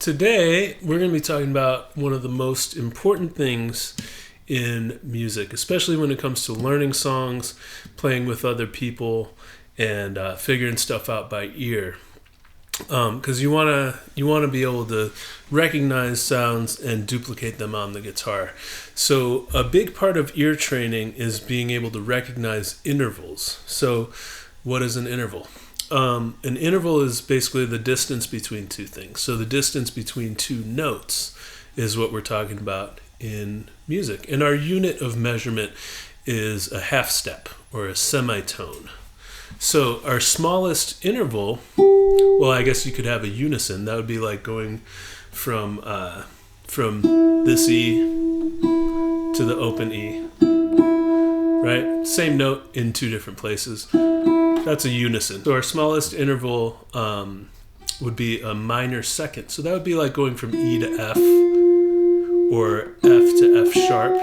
Today, we're going to be talking about one of the most important things in music, especially when it comes to learning songs, playing with other people, and figuring stuff out by ear. Because you want to be able to recognize sounds and duplicate them on the guitar. So a big part of ear training is being able to recognize intervals. So what is an interval? An interval is basically the distance between two things. So the distance between two notes is what we're talking about in music. And our unit of measurement is a half step or a semitone. So our smallest interval, well, I guess you could have a unison. That would be like going from this E to the open E, right? Same note in two different places. That's a unison. So our smallest interval would be a minor second. So that would be like going from E to F, or F to F sharp,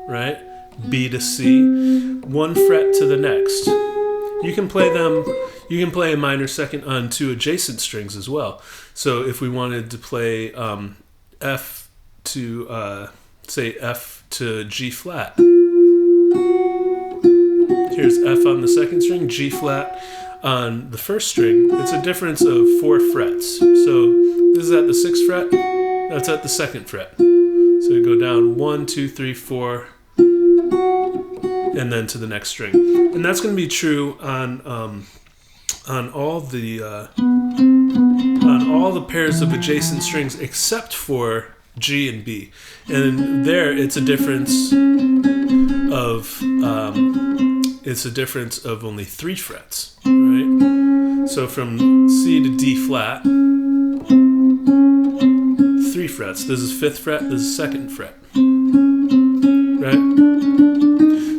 right? B to C, one fret to the next. You can play them. You can play a minor second on two adjacent strings as well. So if we wanted to play F to say F to G flat, here's F on the second string, G flat on the first string. It's a difference of 4 frets. So this is at the 6th fret. That's at the 2nd fret. So you go down 1, 2, 3, 4. And then to the next string, and that's going to be true on all the pairs of adjacent strings except for G and B. And there, it's a difference of only 3 frets, right? So from C to D flat, 3 frets. This is 5th fret. This is 2nd fret, right?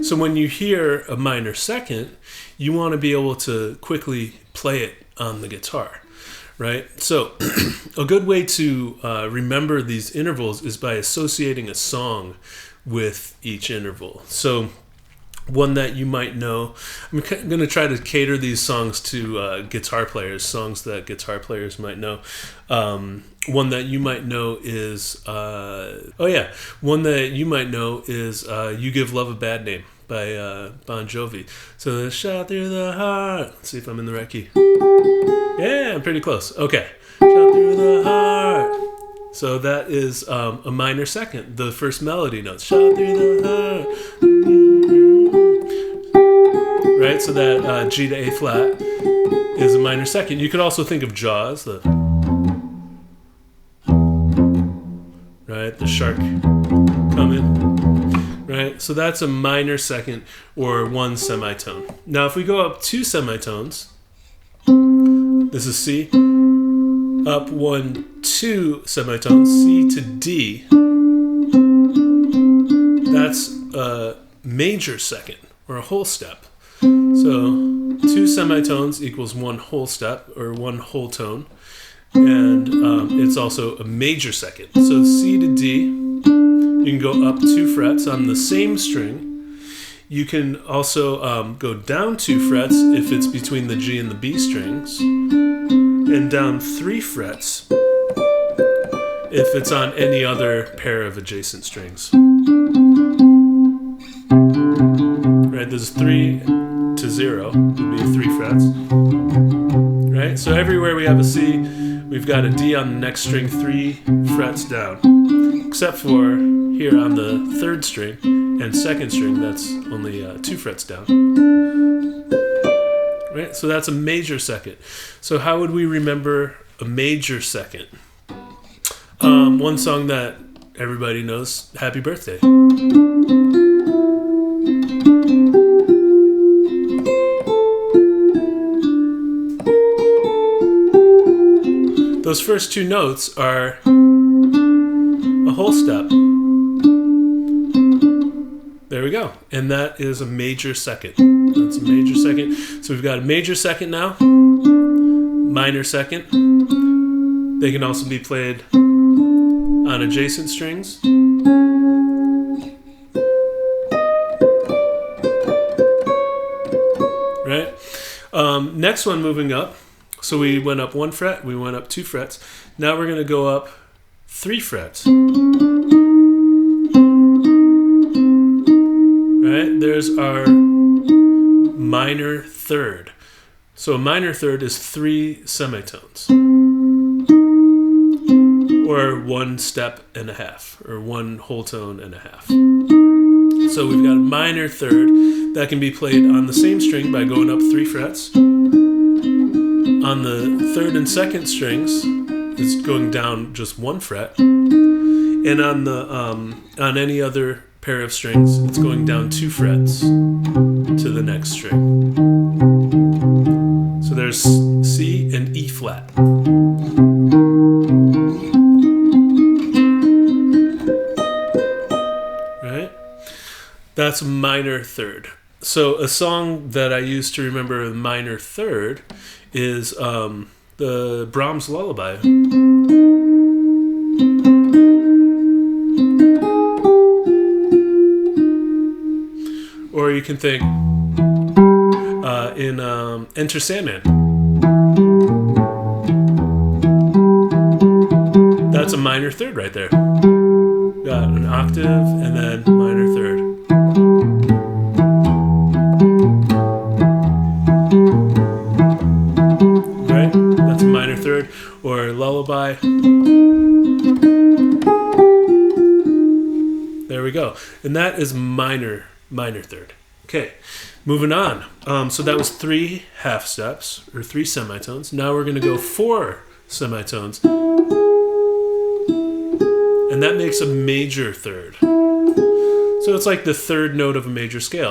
So when you hear a minor second, you want to be able to quickly play it on the guitar, right? So a good way to remember these intervals is by associating a song with each interval. So one that you might know, I'm going to try to cater these songs to guitar players, songs that guitar players might know. One that you might know is, You Give Love a Bad Name by Bon Jovi. So shot through the heart. Let's see if I'm in the right key. Yeah, I'm pretty close. Okay. Shot through the heart. So that is a minor second, the first melody notes. Shot through the heart. Right, so that G to A flat is a minor second. You could also think of Jaws, the shark coming. Right, so that's a minor second or one semitone. Now, if we go up 2 semitones, this is C, up 1, 2 semitones, C to D. That's a major second or a whole step. So 2 semitones equals 1 whole step or 1 whole tone, and it's also a major second. So C to D. You can go up 2 frets on the same string. You can also go down 2 frets if it's between the G and the B strings, and down 3 frets if it's on any other pair of adjacent strings. Right, this is 3 to 0 would be 3 frets. Right, so everywhere we have a C, we've got a D on the next string 3 frets down, except for here on the 3rd string and 2nd string, that's only 2 frets down. Right, so that's a major second. So how would we remember a major second? One song that everybody knows, Happy Birthday. Those first 2 notes are a whole step. There we go. And that is a major second. That's a major second. So we've got a major second now, minor second. They can also be played on adjacent strings. Right? Next one moving up. So we went up 1 fret, we went up 2 frets. Now we're going to go up 3 frets. Right? There's our minor third. So a minor third is 3 semitones. Or 1 step and a half, or 1 whole tone and a half. So we've got a minor third that can be played on the same string by going up 3 frets. On the third and second strings, it's going down just 1 fret. And on the on any other pair of strings, it's going down 2 frets to the next string. So there's C and E flat. Right? That's a minor third. So a song that I use to remember a minor third is the Brahms Lullaby. Or you can think in Enter Sandman. That's a minor third right there. Got an octave and then minor third. Right? That's a minor third. Or Lullaby. There we go. And that is minor third. Okay, moving on. So that was 3 half steps, or 3 semitones. Now we're going to go 4 semitones. And that makes a major third. So it's like the third note of a major scale.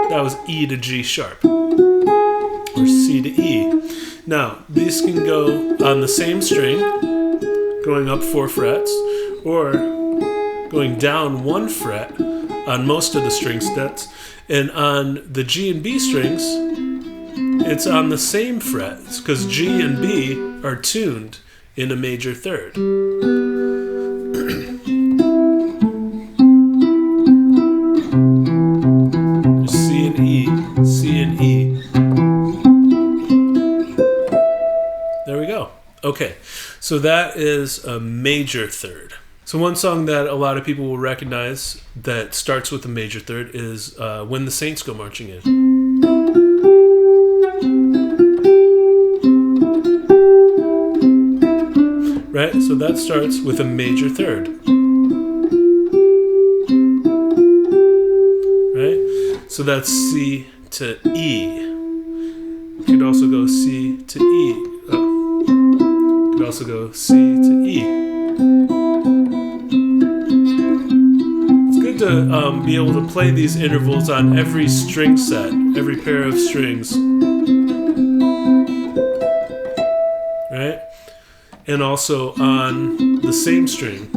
That was E to G sharp, or C to E. Now, these can go on the same string, going up 4 frets, or going down 1 fret on most of the string sets, and on the G and B strings, it's on the same frets, because G and B are tuned in a major third. C and E, C and E. There we go. Okay, so that is a major third. So one song that a lot of people will recognize that starts with a major third is When the Saints Go Marching In. Right? So that starts with a major third. Right? So that's C to E. You could also go C to E. You could also go C to E. To be able to play these intervals on every string set, every pair of strings, right? And also on the same string.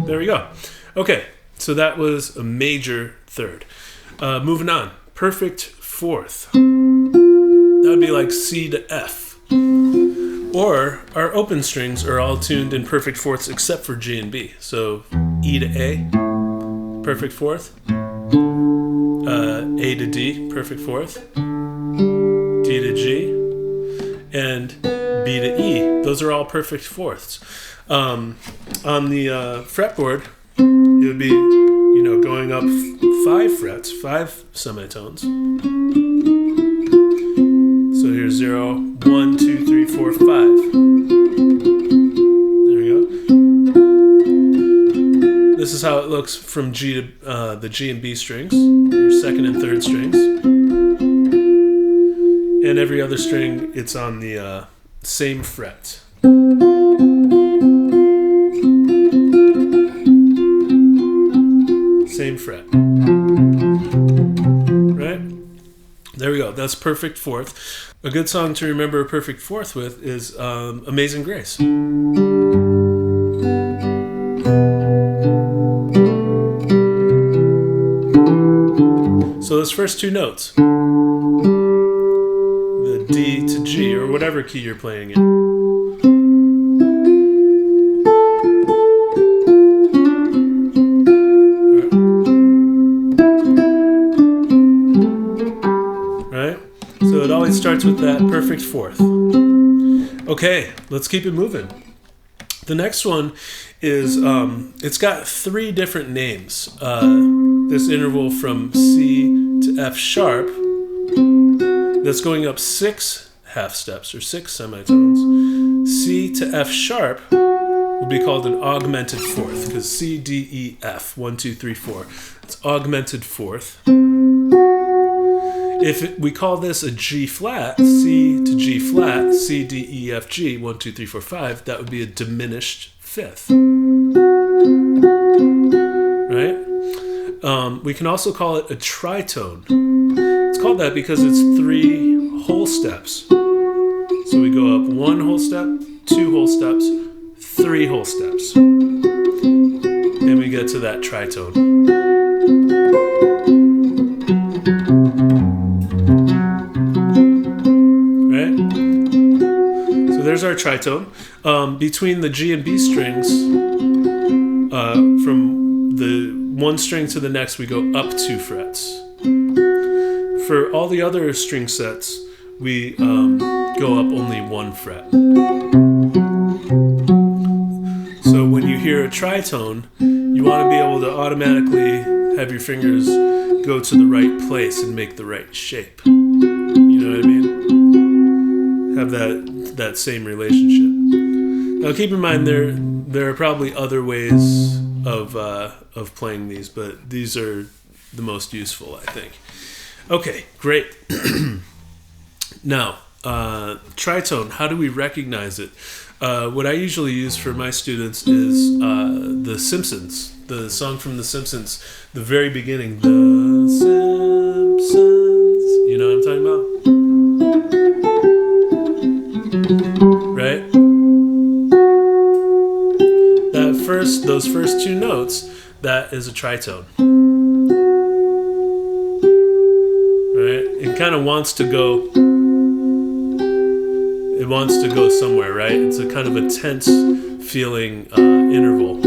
There we go. Okay, so that was a major third. Moving on, perfect fourth. That would be like C to F. Or our open strings are all tuned in perfect fourths except for G and B. So E to A, perfect fourth. A to D, perfect fourth. D to G, and B to E. Those are all perfect fourths. On the fretboard, it would be, going up 5 frets, 5 semitones. So here's 0, 1, 2, 3, 4, 5. There we go. This is how it looks from G to the G and B strings, your second and third strings. And every other string, it's on the same fret. Same fret. Right? There we go. That's perfect fourth. A good song to remember a perfect fourth with is Amazing Grace. So those first 2 notes, the D to G, or whatever key you're playing in. starts with that perfect fourth. Okay, let's keep it moving. The next one is, it's got three different names. This interval from C to F sharp, that's going up 6 half steps or 6 semitones. C to F sharp would be called an augmented fourth, because C, D, E, F, 1, 2, 3, 4. It's augmented fourth. If we call this a G flat, C to G flat, C, D, E, F, G, 1, 2, 3, 4, 5, that would be a diminished fifth. Right? We can also call it a tritone. It's called that because it's 3 whole steps. So we go up 1 whole step, 2 whole steps, 3 whole steps. And we get to that tritone. There's our tritone. Between the G and B strings, from the one string to the next, we go up 2 frets. For all the other string sets, we go up only 1 fret. So when you hear a tritone, you want to be able to automatically have your fingers go to the right place and make the right shape. You know what I mean? Have that same relationship. Now keep in mind there are probably other ways of playing these, but these are the most useful, I think. Okay, great. Now, tritone, how do we recognize it? What I usually use for my students is The Simpsons, the song from The Simpsons, the very beginning, The Simpsons. You know what I'm talking about? Right? Those first 2 notes, that is a tritone. Right? It kind of wants to go. It wants to go somewhere, right? It's a kind of a tense feeling interval.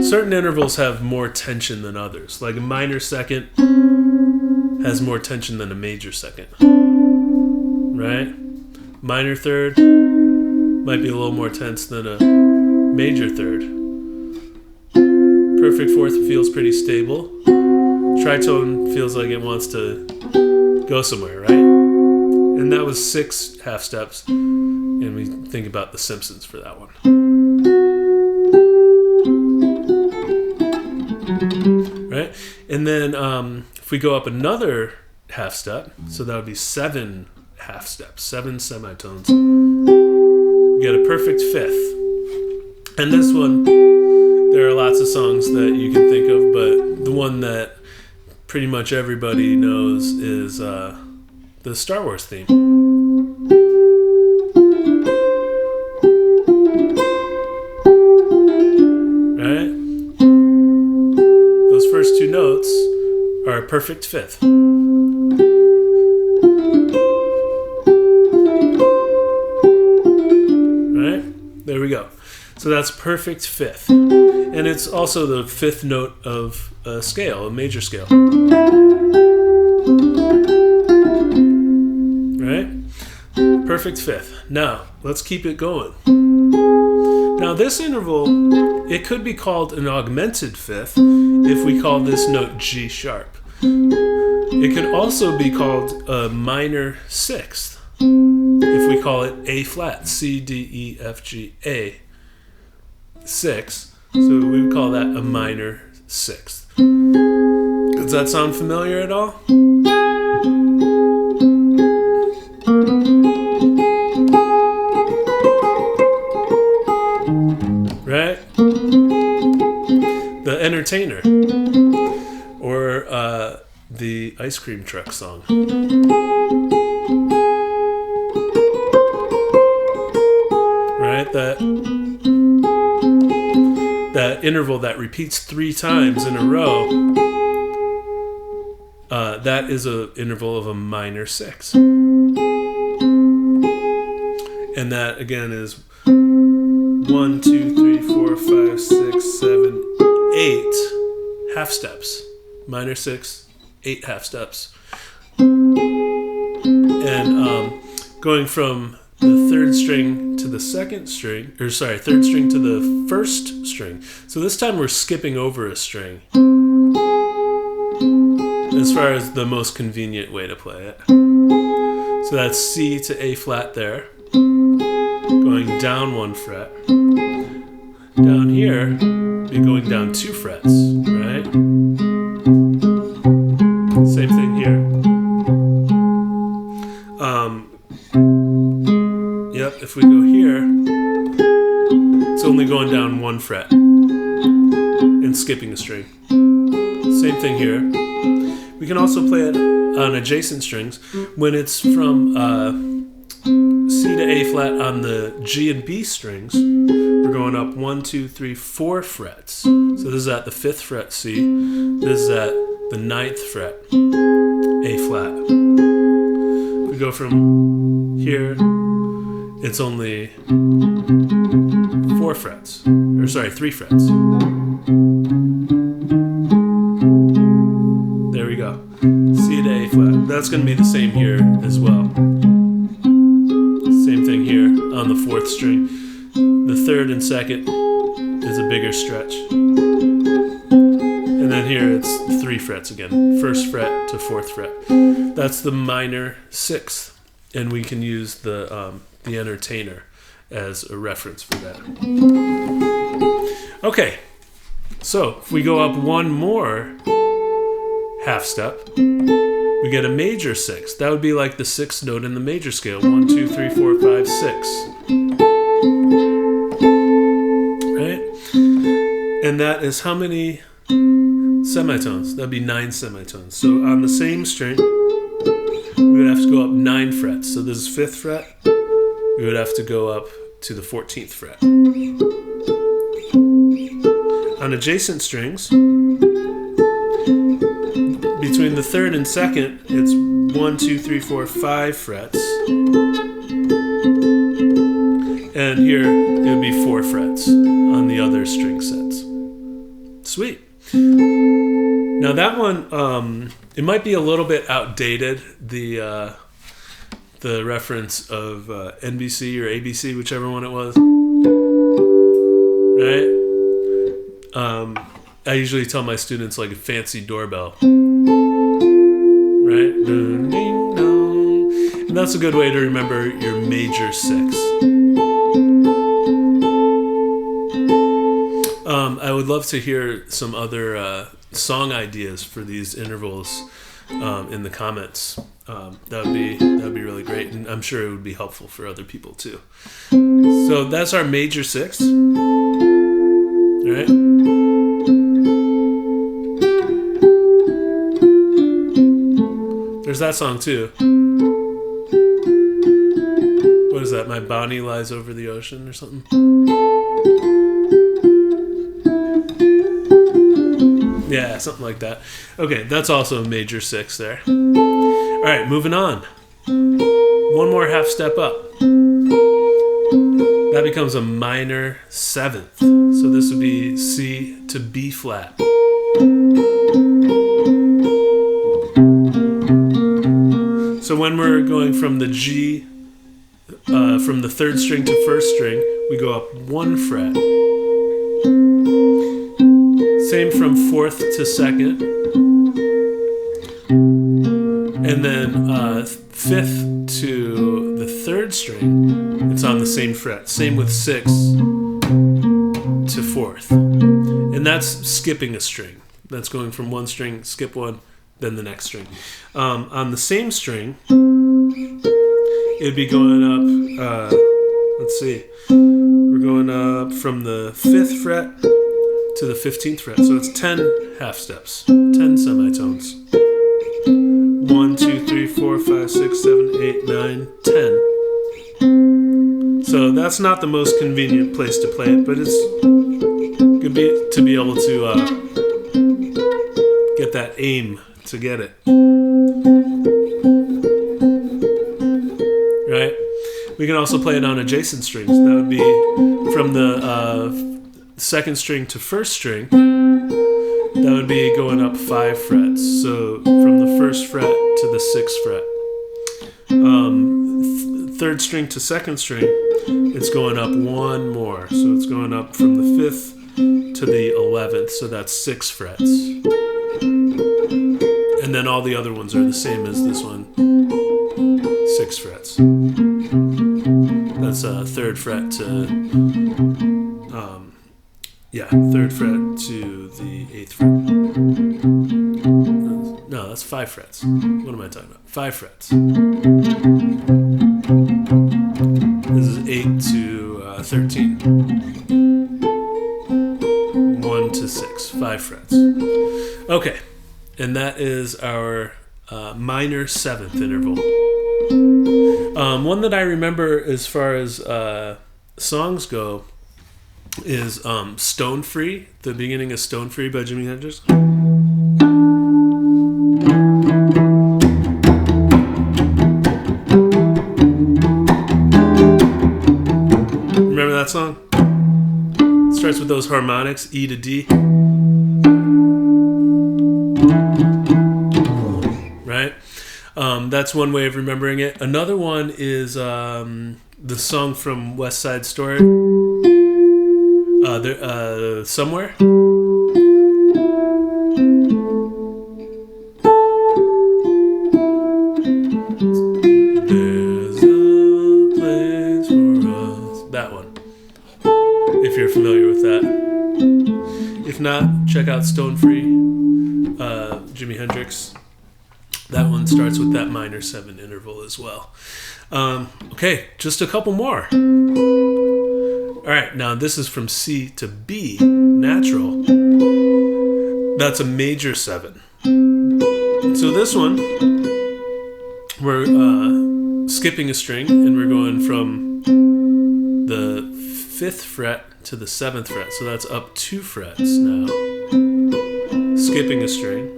Certain intervals have more tension than others. Like a minor second has more tension than a major second. Right? Minor third might be a little more tense than a major third. Perfect fourth feels pretty stable. Tritone feels like it wants to go somewhere, right? And that was 6 half steps. And we think about The Simpsons for that one. Right? And then if we go up another half step, so that would be 7 half steps, 7 semitones, we get a perfect fifth. And this one, there are lots of songs that you can think of, but the one that pretty much everybody knows is the Star Wars theme. Right? Those first 2 notes are a perfect fifth. Right? There we go. So that's perfect fifth. And it's also the 5th note of a scale, a major scale. Right? Perfect fifth. Now, let's keep it going. Now, this interval, it could be called an augmented fifth if we call this note G sharp. It could also be called a minor sixth if we call it A flat, C, D, E, F, G, A. 6, so we would call that a minor sixth. Does that sound familiar at all? Right? The Entertainer, or the ice cream truck song. Right? That interval that repeats 3 times in a row, that is an interval of a minor 6. And that, again, is 1, 2, 3, 4, 5, 6, 7, 8 half steps. Minor 6, 8 half steps. And going from the third string to the second string, or sorry, third string to the first string. So this time we're skipping over a string as far as the most convenient way to play it. So that's C to A flat there, going down 1 fret. Down here, be going down 2 frets, right? Same thing here. Yep, if we go here, it's only going down 1 fret and skipping a string. Same thing here. We can also play it on adjacent strings when it's from C to A flat on the G and B strings. We're going up 1, 2, 3, 4 frets. So this is at the 5th fret C. This is at the 9th fret A flat. If we go from here, it's only 4 frets. Or sorry, 3 frets. There we go. C to A flat. That's going to be the same here as well. Same thing here on the 4th string. The 3rd and 2nd is a bigger stretch. And then here it's 3 frets again. 1st fret to 4th fret. That's the minor 6th. And we can use the entertainer as a reference for that. Okay, so if we go up one more half step, we get a major 6th. That would be like the 6th note in the major scale. 1, 2, 3, 4, 5, 6. Right? And that is how many semitones? That'd be 9 semitones. So on the same string, we would have to go up 9 frets. So this is 5th fret. We would have to go up to the 14th fret. On adjacent strings, between the 3rd and 2nd, it's 1, 2, 3, 4, 5 frets. And here, it would be 4 frets on the other string sets. Sweet. Now that one, it might be a little bit outdated, the reference of NBC or ABC, whichever one it was. Right? I usually tell my students like a fancy doorbell. Right? Ding, ding, dong. And that's a good way to remember your major 6. I would love to hear some other song ideas for these intervals in the comments. That would be really great, and I'm sure it would be helpful for other people too. So that's our major 6th. All right. There's that song too. What is that? My Bonnie Lies Over the Ocean or something? Yeah, something like that. Okay, that's also a major 6 there. All right, moving on. One more half step up. That becomes a minor 7th. So this would be C to B flat. So when we're going from the G, from the 3rd string to 1st string, we go up 1 fret. Same from 4th to 2nd. And then 5th to the 3rd string, it's on the same fret. Same with 6th to 4th. And that's skipping a string. That's going from one string, skip one, then the next string. On the same string, it'd be going up, let's see, we're going up from the 5th fret to the 15th fret. So it's 10 half steps, 10 semitones. 1, 2, 3, 4, 5, 6, 7, 8, 9, 10. So that's not the most convenient place to play it, but it's good to be able to get that aim to get it. Right? We can also play it on adjacent strings. That would be from the 2nd string to 1st string. That would be going up 5 frets. So from the 1st fret to the 6th fret. Third string to second string, it's going up one more. So it's going up from the 5th to the 11th. So that's 6 frets. And then all the other ones are the same as this one. 6 frets. That's a third fret to, third fret to the 8th fret. No, that's 5 frets. What am I talking about? 5 frets. This is 8 to 13. 1 to 6. 5 frets. Okay. And that is our minor 7th interval. One that I remember as far as songs go is Stone Free, the beginning of Stone Free by Jimi Hendrix. Remember that song? It starts with those harmonics, E to D. Right? That's one way of remembering it. Another one is the song from West Side Story. Somewhere. There's a place for us. That one. If you're familiar with that. If not, check out Stone Free, Jimi Hendrix. That one starts with that minor 7 interval as well. Okay, just a couple more. All right, now this is from C to B, natural. That's a major 7. So this one, we're skipping a string, and we're going from the 5th fret to the 7th fret. So that's up 2 frets now. Skipping a string.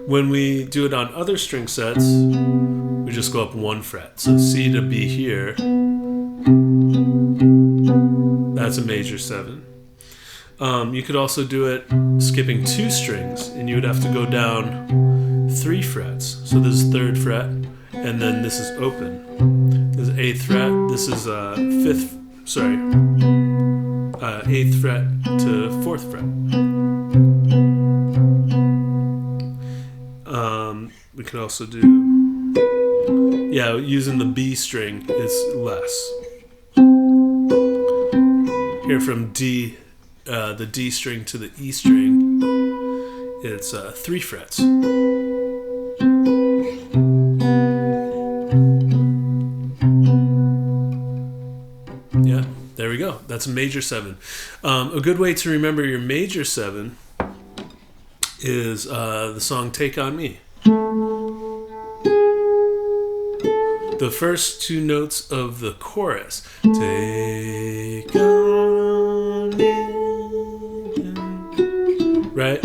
When we do it on other string sets, we just go up 1 fret. So C to B here, that's a major 7. You could also do it skipping 2 strings, and you would have to go down 3 frets. So this is 3rd fret, and then this is open. This is 8th fret. This is 8th fret to 4th fret. We could also do, using the B string is less. Here from D, the D string to the E string, it's 3 frets. Yeah, there we go. That's a major 7. A good way to remember your major 7 is the song Take On Me. The first 2 notes of the chorus. Take on me. Right?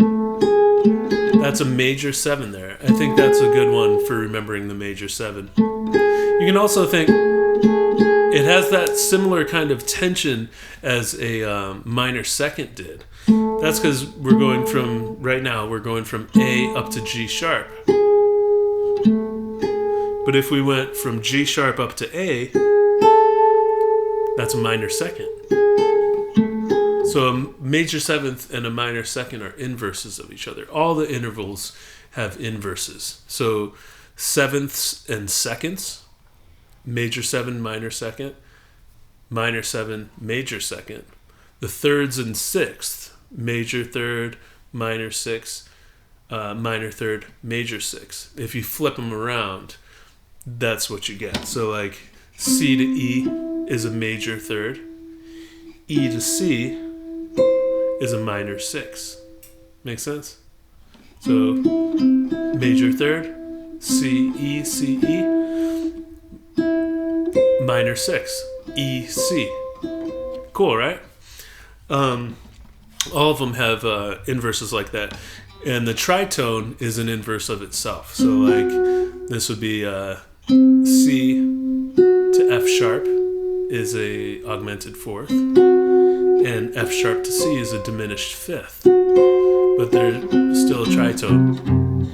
That's a major 7 there. I think that's a good one for remembering the major 7. You can also think it has that similar kind of tension as a minor 2nd did. That's because we're going from A up to G sharp. But if we went from G sharp up to A, that's a minor 2nd. So a major 7th and a minor 2nd are inverses of each other. All the intervals have inverses. So 7ths and 2nds, major 7, minor 2nd, minor 7, major 2nd. The 3rds and 6th, major 3rd, minor 6th, minor 3rd, major 6th. If you flip them around, that's what you get. So like C to E is a major 3rd. E to C is a minor 6th. Make sense? So major 3rd, C, E, minor 6th, E, C. Cool, right? All of them have inverses like that. And the tritone is an inverse of itself. So like this would be C to F sharp is a augmented 4th, and F sharp to C is a diminished 5th, but they're still a tritone.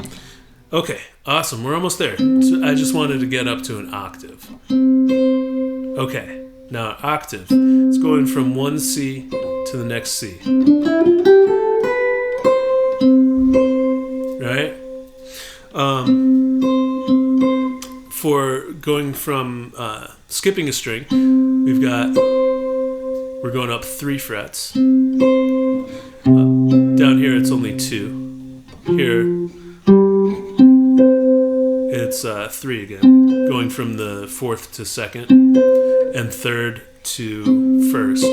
Okay, awesome. We're almost there. So I just wanted to get up to an octave. Okay, now octave. It's going from one C to the next C. Right? For going from skipping a string, we're going up 3 frets. Down here it's only 2. Here it's 3 again, going from the 4th to 2nd and 3rd to 1st.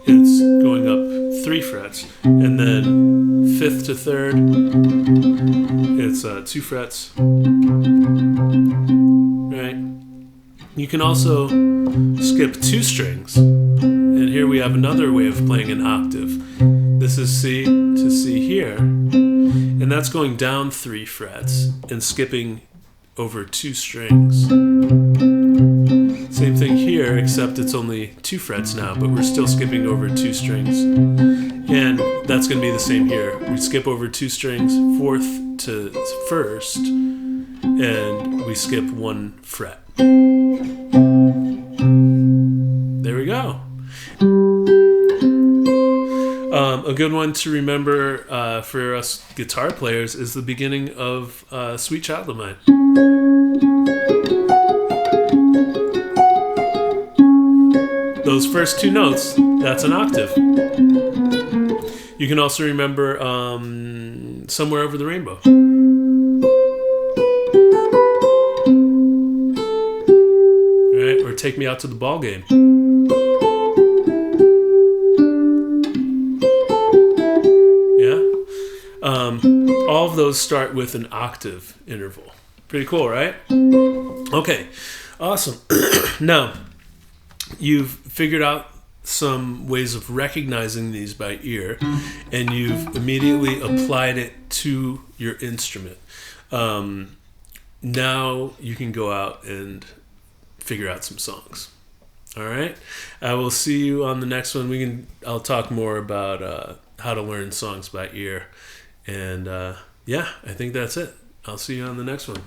It's going up 3 frets, and then 5th to 3rd, it's 2 frets. Right? You can also skip 2 strings, and here we have another way of playing an octave. This is C to C here, and that's going down 3 frets and skipping over 2 strings. Same thing here, except it's only 2 frets now, but we're still skipping over 2 strings. And that's going to be the same here. We skip over 2 strings, 4th to 1st, and we skip 1 fret. There we go. A good one to remember for us guitar players is the beginning of Sweet Child of Mine. Those first 2 notes, that's an octave. You can also remember Somewhere Over the Rainbow. Right? Or Take Me Out to the Ball Game. All of those start with an octave interval. Pretty cool, right? Okay, awesome. Now, you've figured out some ways of recognizing these by ear, and you've immediately applied it to your instrument. Now you can go out and figure out some songs. All right? I will see you on the next one. I'll talk more about how to learn songs by ear. And yeah, I think that's it. I'll see you on the next one.